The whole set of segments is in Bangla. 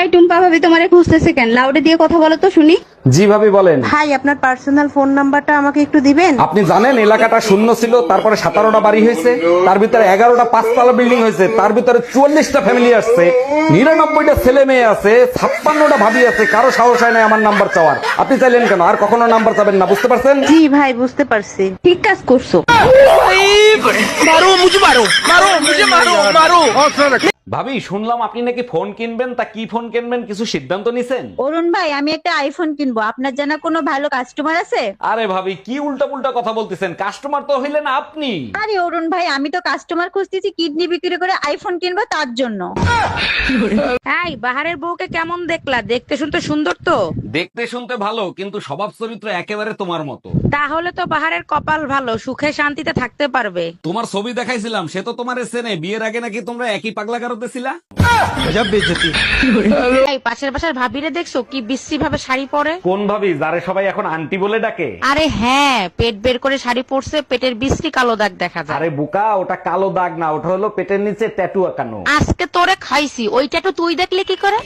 এই টুম্পা ভাবি তোমারে খুঁজতেছে কেন? লাউডে দিয়ে কথা বলো তো শুনি। জি ভাবি বলেন। ভাই আপনার পার্সোনাল ফোন নাম্বারটা আমাকে একটু দিবেন? আপনি জানেন এলাকাটা শূন্য ছিল, তারপরে 17টা বাড়ি হয়েছে, তার ভিতরে 11টা 5তলা বিল্ডিং হয়েছে, তার ভিতরে 44টা ফ্যামিলি আসছে, 99টা ছেলে মেয়ে আছে, 56টা ভাবি আছে, কারো সাহস হয় না আমার নাম্বার চাওয়ার। আপনি চাইলেন কেন? আর কখনো নাম্বার চাবেন না, বুঝতে পারছেন? জি ভাই বুঝতে পারছি। ঠিক কাজ করছো। ভাবি শুনলাম আপনি নাকি ফোন কিনবেন, তা কি ফোন কিনবেন কিছু সিদ্ধান্ত নিছেন? অরুণ ভাই, আমি একটা আইফোন কিনবো, আপনার জানা কোনো ভালো কাস্টমার আছে? আরে ভাবি কি উল্টা পুল্টা কথা বলতেছেন, কাস্টমার তো হইলেন আপনি। আরে অরুণ ভাই, আমি তো কাস্টমার খুঁজতেছি কিডনি বিক্রি করে আইফোন কিনবো তার জন্য। এই বাহারের বউকে কেমন দেখলা? দেখতে শুনতে সুন্দর তো। দেখতে শুনতে ভালো, কিন্তু স্বভাব চরিত্র একেবারে তোমার মতো। তাহলে তো বাহারের কপাল ভালো, সুখে শান্তিতে থাকতে পারবে। তোমার ছবি দেখাইছিলাম, সে তো তোমার চেনে। বিয়ের আগে নাকি তোমরা একই পাগলা গারদে ছিলা। এই পাশের বাসার ভাবিরে দেখছো কি বিশ্রী ভাবে শাড়ি পরে? কোন ভাবি যারে সবাই এখন আন্টি বলে ডাকে? আরে হ্যাঁ, পেট বের করে শাড়ি পরছে, পেটের বিশ্রী কালো দাগ দেখা যায়। আরে বুকা, ওটা কালো দাগ না, ওটা হলো পেটের নিচে ট্যাটু আঁকানো। আজকে তোরে খাইছি, ওইটা তো তুই দেখলে কি করে?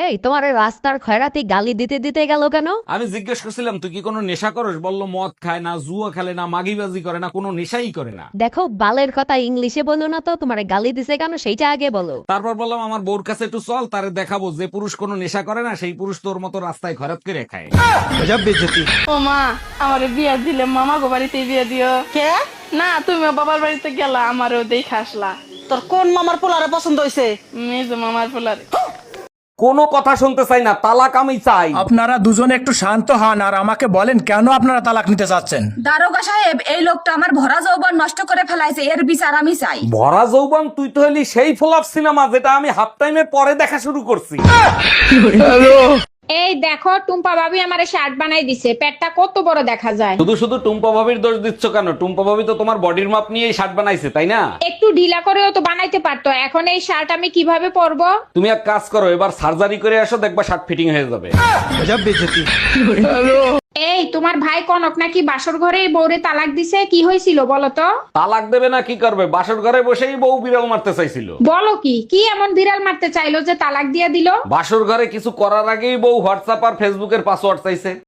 এই তোমার ওই রাস্তার খয়রাতি গালি দিতে দিতে গেল কেন? আমি জিজ্ঞেস করছিলাম তুই কি কোনো নেশা করস, বললো মদ খায় না, জুয়া খেলে না, মাগিবাজি করে না, কোনো নেশাই করে না। দেখো বালের কথা ইংলিশে বলো না তো, তোমার গালি দিছে কেন সেইটা আগে বলো। তারপর বললাম আমার বউর কাছে একটু চল, তারে দেখাবো যে পুরুষ কোনো নেশা করে না, সেই পুরুষ তোর মতো রাস্তায় খরচ করে খায়। ও মা, আমারে বিয়া দিলে মামা গো বাড়িতে বিয়া দিও। কে? না, তুমিও বাবার বাড়িতে গেলা, আমারও দেখে আসলা। তোর কোন মামার পোলারে পছন্দ হয়েছে? মেজো মামার পোলারে। কোনো কথা শুনতে চাই না, তালাক আমি চাই। আপনারা দুজনে একটু শান্ত হন আর আমাকে বলেন কেন আপনারা তালাক নিতে চাচ্ছেন। দারোগা সাহেব, এই লোকটা আমার ভরা যৌবন নষ্ট করে ফেলাইছে, এর বিচার আমি চাই। ভরা যৌবন? তুই তো হলি সেই ফ্লপ সিনেমা যেটা আমি হাফ টাইমের পরে দেখা শুরু করছি। এই দেখো, টুম্পা ভাবি আমারে শার্ট বানাই দিছে, পেটটা কত বড় দেখা যায়। শুধু শুধু টুম্পা ভাবির দোষ দিচ্ছ কেন? টুম্পা ভাবি তো তোমার বডির মাপ নিয়ে শার্ট বানাইছে, তাই না? একটু ঢিলা করেও তো বানাইতে পারতো। এখন এই শার্ট আমি কিভাবে পরবো? তুমি এক কাজ করো, এবার সার্জারি করে আসো, দেখবা শার্ট ফিটিং হয়ে যাবে। এই তোমার ভাই কনক নাকি বাসর ঘরে বউরে তালাক দিছে, কি হয়েছিল বলো তো? তালাক দেবে না কি করবে, বাসর ঘরে বসেই বউ বিড়াল মারতে চাইছিল। বলো কি কি এমন বিড়াল মারতে চাইলো যে তালাক দিয়ে দিল? বাসর ঘরে কিছু করার আগেই বউ হোয়াটসঅ্যাপ আর ফেসবুকের পাসওয়ার্ড চাইছে।